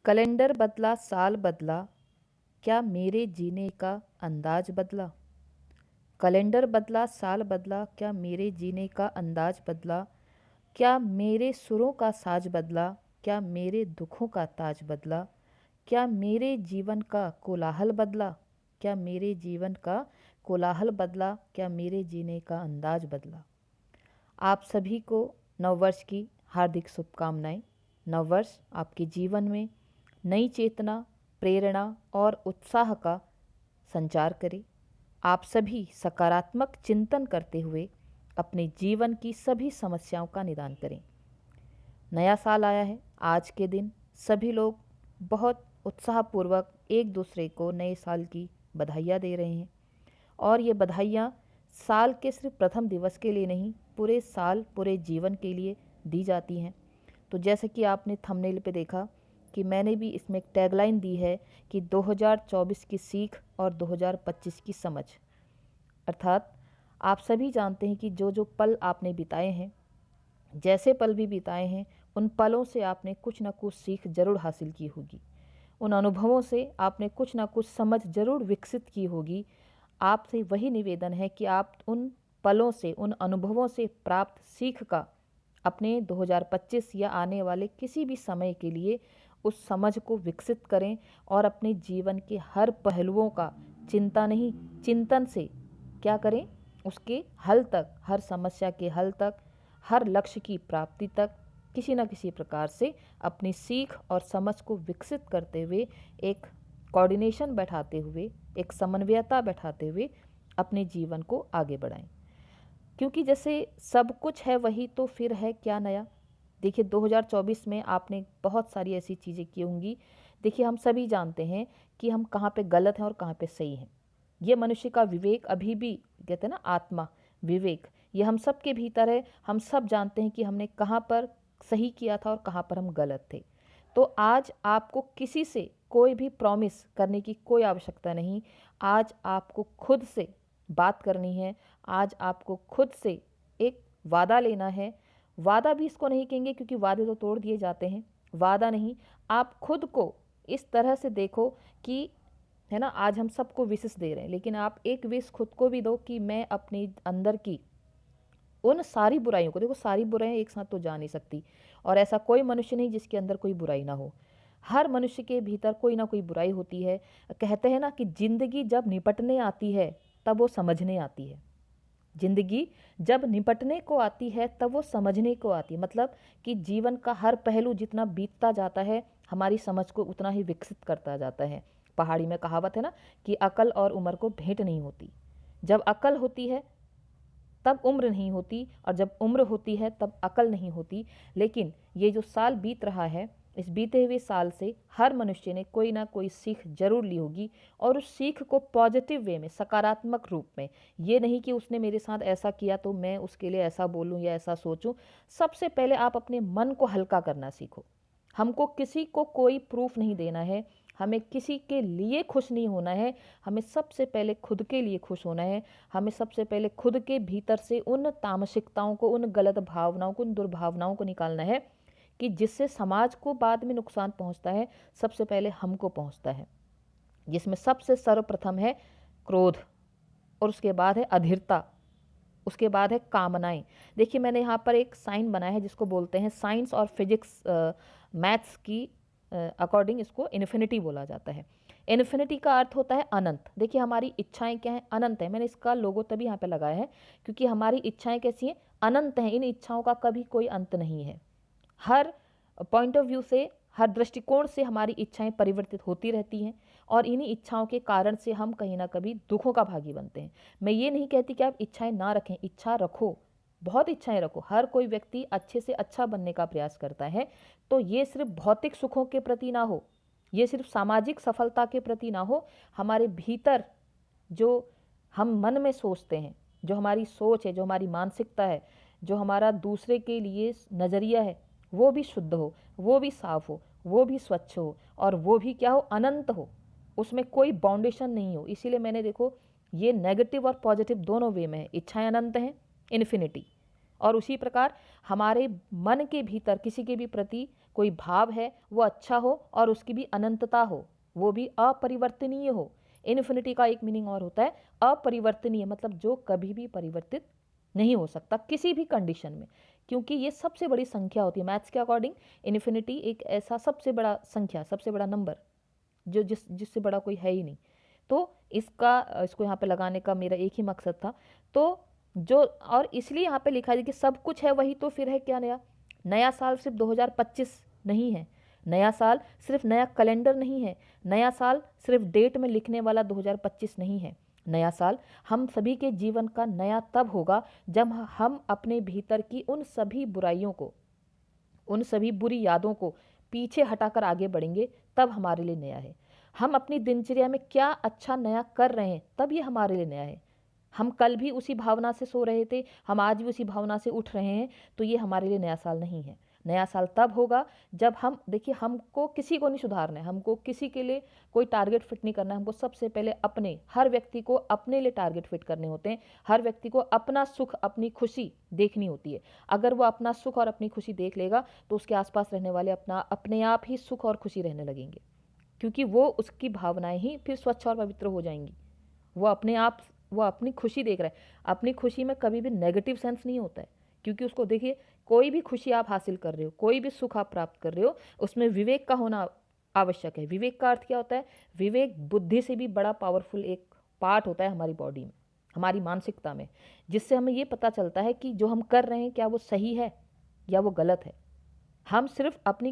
Calendar बदला साल बदला, क्या मेरे जीने का अंदाज बदला। कैलेंडर बदला साल बदला, क्या मेरे जीने का अंदाज बदला। क्या मेरे सुरों का साज बदला, क्या मेरे दुखों का ताज बदला। क्या मेरे जीवन का कोलाहल बदला, क्या मेरे जीवन का कोलाहल बदला। क्या मेरे जीने का अंदाज बदला। आप सभी को नववर्ष की हार्दिक शुभकामनाएं। नववर्ष आपके जीवन में नई चेतना, प्रेरणा और उत्साह का संचार करे। आप सभी सकारात्मक चिंतन करते हुए अपने जीवन की सभी समस्याओं का निदान करें। नया साल आया है। आज के दिन सभी लोग बहुत उत्साहपूर्वक एक दूसरे को नए साल की बधाइयाँ दे रहे हैं। और ये बधाइयाँ साल के सिर्फ प्रथम दिवस के लिए नहीं, पूरे साल पूरे जीवन के लिए दी जाती हैं। तो जैसे कि आपने थंबनेल पे देखा कि मैंने भी इसमें एक टैगलाइन दी है कि 2024 की सीख और 2025 की समझ। अर्थात आप सभी जानते हैं कि जो जो पल आपने बिताए हैं, जैसे पल भी बिताए हैं, उन पलों से आपने कुछ ना कुछ सीख जरूर हासिल की होगी। उन अनुभवों से आपने कुछ ना कुछ समझ जरूर विकसित की होगी। आपसे वही निवेदन है कि आप उन पलों से, उन अनुभवों से प्राप्त सीख का अपने 2025 या आने वाले किसी भी समय के लिए उस समझ को विकसित करें और अपने जीवन के हर पहलुओं का चिंता नहीं, चिंतन से क्या करें, उसके हल तक, हर समस्या के हल तक, हर लक्ष्य की प्राप्ति तक किसी न किसी प्रकार से अपनी सीख और समझ को विकसित करते हुए, एक कोऑर्डिनेशन बैठाते हुए, एक समन्वयता बैठाते हुए अपने जीवन को आगे बढ़ाएं। क्योंकि जैसे सब कुछ है वही तो फिर है क्या नया। देखिए 2024 में आपने बहुत सारी ऐसी चीज़ें की होंगी। देखिए हम सभी जानते हैं कि हम कहाँ पे गलत हैं और कहाँ पे सही हैं। ये मनुष्य का विवेक अभी भी, कहते हैं ना आत्मा विवेक, ये हम सब के भीतर है। हम सब जानते हैं कि हमने कहाँ पर सही किया था और कहाँ पर हम गलत थे। तो आज आपको किसी से कोई भी प्रॉमिस करने की कोई आवश्यकता नहीं। आज आपको खुद से बात करनी है। आज आपको खुद से एक वादा लेना है। वादा भी इसको नहीं कहेंगे क्योंकि वादे तो तोड़ दिए जाते हैं। वादा नहीं, आप खुद को इस तरह से देखो कि, है ना, आज हम सबको विशेष दे रहे हैं, लेकिन आप एक विश खुद को भी दो कि मैं अपने अंदर की उन सारी बुराइयों को, देखो सारी बुराइयां एक साथ तो जा नहीं सकती, और ऐसा कोई मनुष्य नहीं जिसके अंदर कोई बुराई ना हो। हर मनुष्य के भीतर कोई ना कोई बुराई होती है। कहते हैं ना कि जिंदगी जब निपटने आती है तब वो समझने आती है। जिंदगी जब निपटने को आती है तब वो समझने को आती है। मतलब कि जीवन का हर पहलू जितना बीतता जाता है, हमारी समझ को उतना ही विकसित करता जाता है। पहाड़ी में कहावत है ना कि अकल और उम्र को भेंट नहीं होती। जब अकल होती है तब उम्र नहीं होती, और जब उम्र होती है तब अकल नहीं होती। लेकिन ये जो साल बीत रहा है, इस बीते हुए साल से हर मनुष्य ने कोई ना कोई सीख जरूर ली होगी, और उस सीख को पॉजिटिव वे में, सकारात्मक रूप में। ये नहीं कि उसने मेरे साथ ऐसा किया तो मैं उसके लिए ऐसा बोलूं या ऐसा सोचूं। सबसे पहले आप अपने मन को हल्का करना सीखो। हमको किसी को कोई प्रूफ नहीं देना है, हमें किसी के लिए खुश नहीं होना है। हमें सबसे पहले खुद के लिए खुश होना है। हमें सबसे पहले खुद के भीतर से उन तामसिकताओं को, उन गलत भावनाओं को, उन दुर्भावनाओं को निकालना है कि जिससे समाज को बाद में नुकसान पहुंचता है, सबसे पहले हमको पहुंचता है। जिसमें सबसे सर्वप्रथम है क्रोध, और उसके बाद है अधीरता, उसके बाद है कामनाएं। देखिए मैंने यहाँ पर एक साइन बनाया है जिसको बोलते हैं, साइंस और फिजिक्स मैथ्स की अकॉर्डिंग इसको इन्फिनिटी बोला जाता है। इन्फिनिटी का अर्थ होता है अनंत। देखिए हमारी इच्छाएं क्या हैं, अनंत है। मैंने इसका लोगो तभी यहाँ पे लगाया है क्योंकि हमारी इच्छाएं कैसी हैं, अनंत हैं। इन इच्छाओं का कभी कोई अंत नहीं है। हर पॉइंट ऑफ व्यू से, हर दृष्टिकोण से हमारी इच्छाएं परिवर्तित होती रहती हैं, और इन्हीं इच्छाओं के कारण से हम कहीं ना कभी दुखों का भागी बनते हैं। मैं ये नहीं कहती कि आप इच्छाएं ना रखें, इच्छा रखो, बहुत इच्छाएं रखो। हर कोई व्यक्ति अच्छे से अच्छा बनने का प्रयास करता है। तो ये सिर्फ भौतिक सुखों के प्रति ना हो, ये सिर्फ सामाजिक सफलता के प्रति ना हो। हमारे भीतर जो हम मन में सोचते हैं, जो हमारी सोच है, जो हमारी मानसिकता है, जो हमारा दूसरे के लिए नज़रिया है, वो भी शुद्ध हो, वो भी साफ हो, वो भी स्वच्छ हो, और वो भी क्या हो, अनंत हो। उसमें कोई बाउंडेशन नहीं हो। इसीलिए मैंने, देखो, ये नेगेटिव और पॉजिटिव दोनों वे में है। इच्छाएं अनंत हैं, इन्फिनिटी। और उसी प्रकार हमारे मन के भीतर किसी के भी प्रति कोई भाव है वो अच्छा हो और उसकी भी अनंतता हो, वो भी अपरिवर्तनीय हो। इन्फिनिटी का एक मीनिंग और होता है अपरिवर्तनीय, मतलब जो कभी भी परिवर्तित नहीं हो सकता किसी भी कंडीशन में, क्योंकि ये सबसे बड़ी संख्या होती है मैथ्स के अकॉर्डिंग। इन्फिनिटी एक ऐसा सबसे बड़ा संख्या, सबसे बड़ा नंबर जो जिससे बड़ा कोई है ही नहीं। तो इसको यहाँ पे लगाने का मेरा एक ही मकसद था। तो जो और इसलिए यहाँ पे लिखा है कि सब कुछ है वही, तो फिर है क्या नया? नया साल सिर्फ 2025 नहीं है, नया साल सिर्फ नया कैलेंडर नहीं है, नया साल सिर्फ डेट में लिखने वाला 2025 नहीं है। नया साल हम सभी के जीवन का नया तब होगा जब हम अपने भीतर की उन सभी बुराइयों को, उन सभी बुरी यादों को पीछे हटाकर आगे बढ़ेंगे, तब हमारे लिए नया है। हम अपनी दिनचर्या में क्या अच्छा नया कर रहे हैं, तब ये हमारे लिए नया है। हम कल भी उसी भावना से सो रहे थे, हम आज भी उसी भावना से उठ रहे हैं, तो ये हमारे लिए नया साल नहीं है। नया साल तब होगा जब हम, देखिए, हमको किसी को नहीं सुधारना है, हमको किसी के लिए कोई टारगेट फिट नहीं करना है। हमको सबसे पहले अपने, हर व्यक्ति को अपने लिए टारगेट फिट करने होते हैं। हर व्यक्ति को अपना सुख, अपनी खुशी देखनी होती है। अगर वो अपना सुख और अपनी खुशी देख लेगा तो उसके आसपास रहने वाले अपने आप ही सुख और खुशी रहने लगेंगे, क्योंकि वो, उसकी भावनाएं ही फिर स्वच्छ और पवित्र हो जाएंगी। वो अपने आप, वो अपनी खुशी देख रहा है। अपनी खुशी में कभी भी नेगेटिव सेंस नहीं होता है, क्योंकि उसको देखिए, कोई भी खुशी आप हासिल कर रहे हो, कोई भी सुख आप प्राप्त कर रहे हो, उसमें विवेक का होना आवश्यक है। विवेक का अर्थ क्या होता है? विवेक बुद्धि से भी बड़ा पावरफुल एक पार्ट होता है हमारी बॉडी में, हमारी मानसिकता में, जिससे हमें ये पता चलता है कि जो हम कर रहे हैं क्या वो सही है या वो गलत है। हम सिर्फ अपनी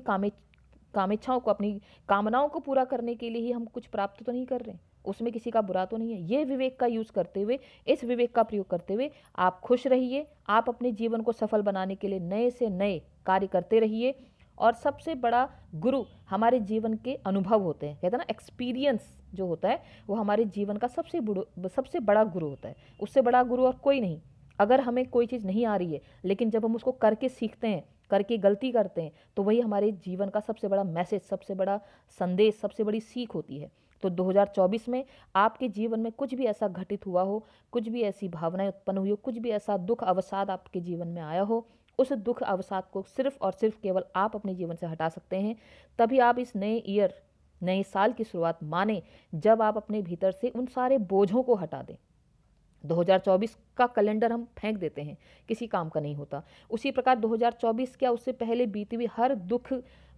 कामेच्छाओं को, अपनी कामनाओं को पूरा करने के लिए ही हम कुछ प्राप्त तो नहीं कर रहे हैं, उसमें किसी का बुरा तो नहीं है। ये विवेक का यूज़ करते हुए, इस विवेक का प्रयोग करते हुए आप खुश रहिए। आप अपने जीवन को सफल बनाने के लिए नए से नए कार्य करते रहिए। और सबसे बड़ा गुरु हमारे जीवन के अनुभव होते हैं। कहते हैं ना, एक्सपीरियंस जो होता है वो हमारे जीवन का सबसे बड़ा गुरु होता है। उससे बड़ा गुरु और कोई नहीं। अगर हमें कोई चीज़ नहीं आ रही है, लेकिन जब हम उसको करके सीखते हैं, करके गलती करते हैं, तो वही हमारे जीवन का सबसे बड़ा मैसेज, सबसे बड़ा संदेश, सबसे बड़ी सीख होती है। तो 2024 में आपके जीवन में कुछ भी ऐसा घटित हुआ हो, कुछ भी ऐसी भावनाएं उत्पन्न हुई हो, कुछ भी ऐसा दुख अवसाद आपके जीवन में आया हो, उस दुख अवसाद को सिर्फ और सिर्फ केवल आप अपने जीवन से हटा सकते हैं। तभी आप इस नए ईयर, नए साल की शुरुआत माने, जब आप अपने भीतर से उन सारे बोझों को हटा दें। 2024 का कैलेंडर हम फेंक देते हैं, किसी काम का नहीं होता। उसी प्रकार 2024 क्या, उससे पहले बीती हुई हर दुख,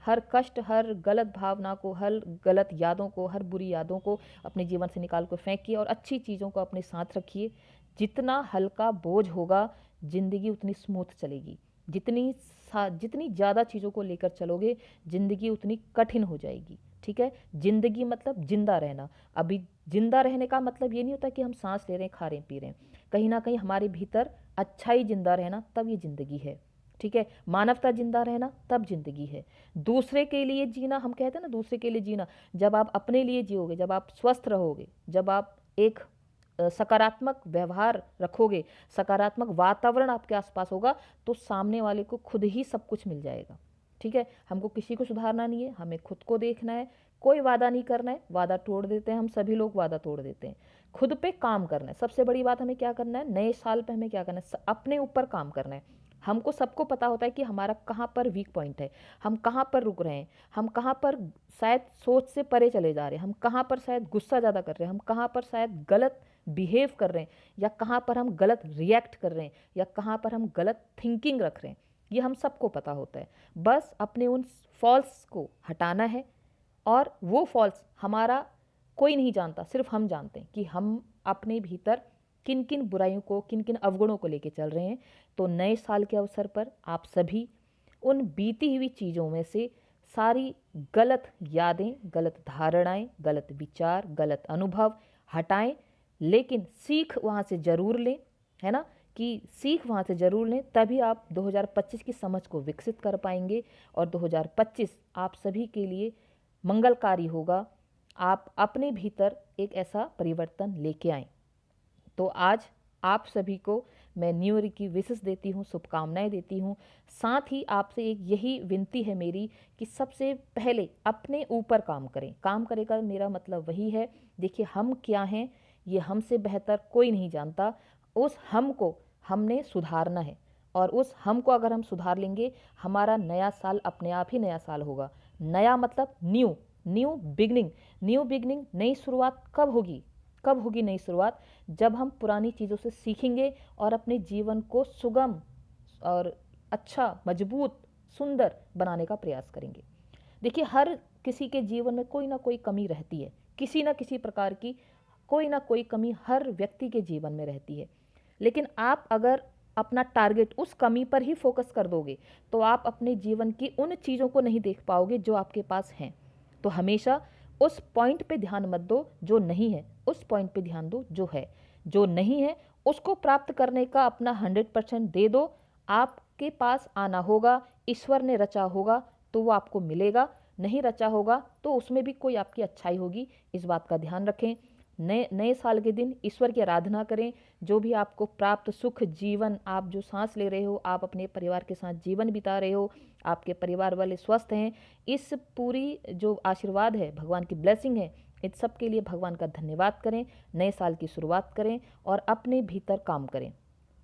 हर कष्ट, हर गलत भावना को, हर गलत यादों को, हर बुरी यादों को अपने जीवन से निकाल कर फेंकिए और अच्छी चीज़ों को अपने साथ रखिए। जितना हल्का बोझ होगा, जिंदगी उतनी स्मूथ चलेगी। जितनी ज़्यादा चीज़ों को लेकर चलोगे, जिंदगी उतनी कठिन हो जाएगी। ठीक है? जिंदगी मतलब जिंदा रहना। अभी जिंदा रहने का मतलब ये नहीं होता कि हम सांस ले रहे हैं, खा रहे हैं, पी रहे हैं। कहीं ना कहीं हमारे भीतर अच्छा ही जिंदा रहना, तब ये जिंदगी है। ठीक है? मानवता जिंदा रहना, तब जिंदगी है। दूसरे के लिए जीना, हम कहते हैं ना, दूसरे के लिए जीना, जब आप अपने लिए जियोगे, जब आप स्वस्थ रहोगे, जब आप एक सकारात्मक व्यवहार रखोगे, सकारात्मक वातावरण आपके आसपास होगा, तो सामने वाले को खुद ही सब कुछ मिल जाएगा। ठीक है? हमको किसी को सुधारना नहीं है, हमें खुद को देखना है। कोई वादा नहीं करना है, वादा तोड़ देते हैं हम सभी लोग, वादा तोड़ देते हैं। खुद पे काम करना है। सबसे बड़ी बात हमें क्या करना है, नए साल पे हमें क्या करना है, अपने ऊपर काम करना है। हमको सबको पता होता है कि हमारा कहाँ पर वीक पॉइंट है, हम कहाँ पर रुक रहे हैं, हम कहाँ पर शायद सोच से परे चले जा रहे हैं, हम कहाँ पर शायद गुस्सा ज़्यादा कर रहे हैं, हम कहाँ पर शायद गलत बिहेव कर रहे हैं, या कहाँ पर हम गलत रिएक्ट कर रहे हैं, या कहाँ पर हम गलत थिंकिंग रख रहे हैं। ये हम सबको पता होता है। बस अपने उन फॉल्स को हटाना है, और वो फॉल्स हमारा कोई नहीं जानता, सिर्फ हम जानते हैं कि हम अपने भीतर किन किन बुराइयों को, किन किन अवगुणों को लेके चल रहे हैं। तो नए साल के अवसर पर आप सभी उन बीती हुई चीज़ों में से सारी गलत यादें, गलत धारणाएं, गलत विचार, गलत अनुभव हटाएं, लेकिन सीख वहाँ से ज़रूर लें। है ना, कि सीख वहाँ से ज़रूर लें, तभी आप 2025 की समझ को विकसित कर पाएंगे, और 2025 आप सभी के लिए मंगलकारी होगा। आप अपने भीतर एक ऐसा परिवर्तन लेके आएं। तो आज आप सभी को मैं न्यू ईयर की विशेष देती हूँ, शुभकामनाएं देती हूँ। साथ ही आपसे एक यही विनती है मेरी कि सबसे पहले अपने ऊपर काम करें। काम करे का मेरा मतलब वही है, देखिए, हम क्या हैं ये हमसे बेहतर कोई नहीं जानता। उस हम को हमने सुधारना है, और उस हम को अगर हम सुधार लेंगे, हमारा नया साल अपने आप ही नया साल होगा। नया मतलब new, new beginning. New beginning, नई शुरुआत कब होगी? कब होगी नई शुरुआत? जब हम पुरानी चीज़ों से सीखेंगे और अपने जीवन को सुगम और अच्छा, मजबूत, सुंदर बनाने का प्रयास करेंगे। देखिए, हर किसी के जीवन में कोई ना कोई कमी रहती है, किसी ना किसी प्रकार की कोई ना कोई कमी हर व्यक्ति के जीवन में रहती है। लेकिन आप अगर अपना टारगेट उस कमी पर ही फोकस कर दोगे, तो आप अपने जीवन की उन चीज़ों को नहीं देख पाओगे जो आपके पास हैं। तो हमेशा उस पॉइंट पे ध्यान मत दो जो नहीं है, उस पॉइंट पे ध्यान दो जो है। जो नहीं है उसको प्राप्त करने का अपना 100% दे दो। आपके पास आना होगा, ईश्वर ने रचा होगा तो वो आपको मिलेगा, नहीं रचा होगा तो उसमें भी कोई आपकी अच्छाई होगी। इस बात का ध्यान रखें। नए नए साल के दिन ईश्वर की आराधना करें। जो भी आपको प्राप्त सुख, जीवन, आप जो सांस ले रहे हो, आप अपने परिवार के साथ जीवन बिता रहे हो, आपके परिवार वाले स्वस्थ हैं, इस पूरी जो आशीर्वाद है, भगवान की ब्लेसिंग है, इस सब के लिए भगवान का धन्यवाद करें। नए साल की शुरुआत करें और अपने भीतर काम करें।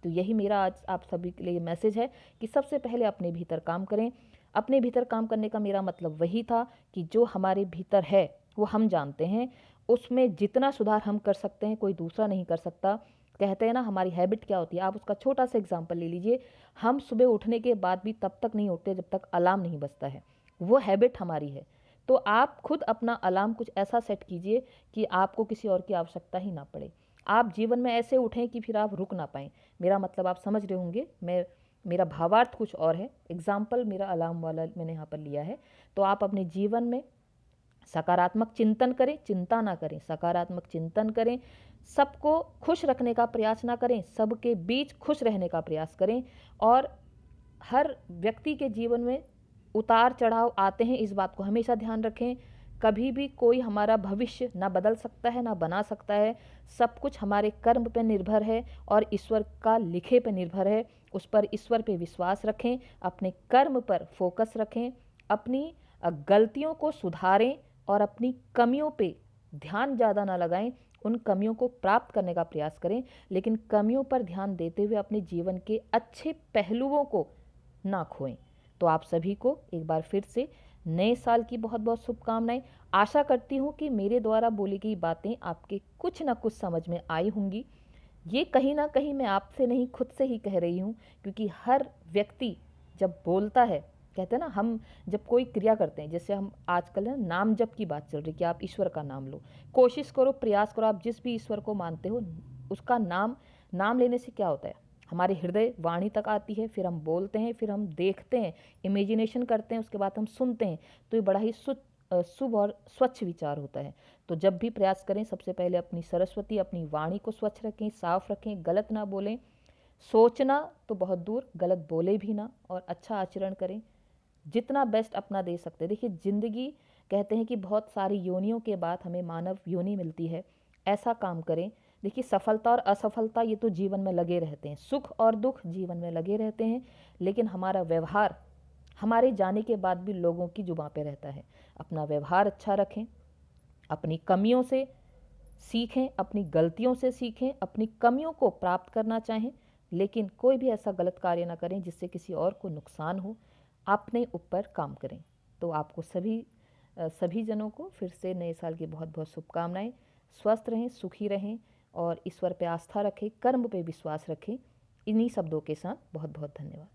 तो यही मेरा आज आप सभी के लिए मैसेज है कि सबसे पहले अपने भीतर काम करें। अपने भीतर काम करने का मेरा मतलब वही था कि जो हमारे भीतर है वो हम जानते हैं, उसमें जितना सुधार हम कर सकते हैं कोई दूसरा नहीं कर सकता। कहते हैं ना, हमारी हैबिट क्या होती है, आप उसका छोटा सा एग्जांपल ले लीजिए। हम सुबह उठने के बाद भी तब तक नहीं उठते जब तक अलार्म नहीं बजता है, वो हैबिट हमारी है। तो आप खुद अपना अलार्म कुछ ऐसा सेट कीजिए कि आपको किसी और की आवश्यकता ही ना पड़े। आप जीवन में ऐसे उठें कि फिर आप रुक ना पाएँ। मेरा मतलब आप समझ रहे होंगे, मेरा भावार्थ कुछ और है। एग्जाम्पल मेरा अलार्म वाला मैंने यहाँ पर लिया है। तो आप अपने जीवन में सकारात्मक चिंतन करें, चिंता ना करें, सकारात्मक चिंतन करें। सबको खुश रखने का प्रयास ना करें, सबके बीच खुश रहने का प्रयास करें। और हर व्यक्ति के जीवन में उतार चढ़ाव आते हैं, इस बात को हमेशा ध्यान रखें। कभी भी कोई हमारा भविष्य ना बदल सकता है ना बना सकता है। सब कुछ हमारे कर्म पे निर्भर है और ईश्वर का लिखे पे निर्भर है। उस पर, ईश्वर पे विश्वास रखें, अपने कर्म पर फोकस रखें, अपनी गलतियों को सुधारें और अपनी कमियों पे ध्यान ज़्यादा ना लगाएं। उन कमियों को प्राप्त करने का प्रयास करें, लेकिन कमियों पर ध्यान देते हुए अपने जीवन के अच्छे पहलुओं को ना खोएं। तो आप सभी को एक बार फिर से नए साल की बहुत बहुत शुभकामनाएं। आशा करती हूँ कि मेरे द्वारा बोली गई बातें आपके कुछ ना कुछ समझ में आई होंगी। ये कहीं ना कहीं मैं आपसे नहीं, खुद से ही कह रही हूँ, क्योंकि हर व्यक्ति जब बोलता है, कहते हैं ना, हम जब कोई क्रिया करते हैं, जैसे हम आजकल है नाम जप की बात चल रही कि आप ईश्वर का नाम लो, कोशिश करो, प्रयास करो, आप जिस भी ईश्वर को मानते हो उसका नाम लेने से क्या होता है, हमारे हृदय वाणी तक आती है, फिर हम बोलते हैं, फिर हम देखते हैं, इमेजिनेशन करते हैं, उसके बाद हम सुनते हैं। तो ये बड़ा ही शुभ और स्वच्छ विचार होता है। तो जब भी प्रयास करें, सबसे पहले अपनी सरस्वती, अपनी वाणी को स्वच्छ रखें, साफ रखें, गलत ना बोलें। सोचना तो बहुत दूर, गलत बोले भी ना, और अच्छा आचरण करें, जितना बेस्ट अपना दे सकते हैं। देखिए, ज़िंदगी, कहते हैं कि बहुत सारी योनियों के बाद हमें मानव योनि मिलती है। ऐसा काम करें। देखिए, सफलता और असफलता ये तो जीवन में लगे रहते हैं, सुख और दुख जीवन में लगे रहते हैं, लेकिन हमारा व्यवहार हमारे जाने के बाद भी लोगों की जुबां पे रहता है। अपना व्यवहार अच्छा रखें, अपनी कमियों से सीखें, अपनी गलतियों से सीखें, अपनी कमियों को प्राप्त करना चाहें, लेकिन कोई भी ऐसा गलत कार्य ना करें जिससे किसी और को नुकसान हो। अपने ऊपर काम करें। तो आपको सभी जनों को फिर से नए साल की बहुत बहुत शुभकामनाएं। स्वस्थ रहें, सुखी रहें और ईश्वर पे आस्था रखें, कर्म पे विश्वास रखें। इन्हीं शब्दों के साथ बहुत बहुत धन्यवाद।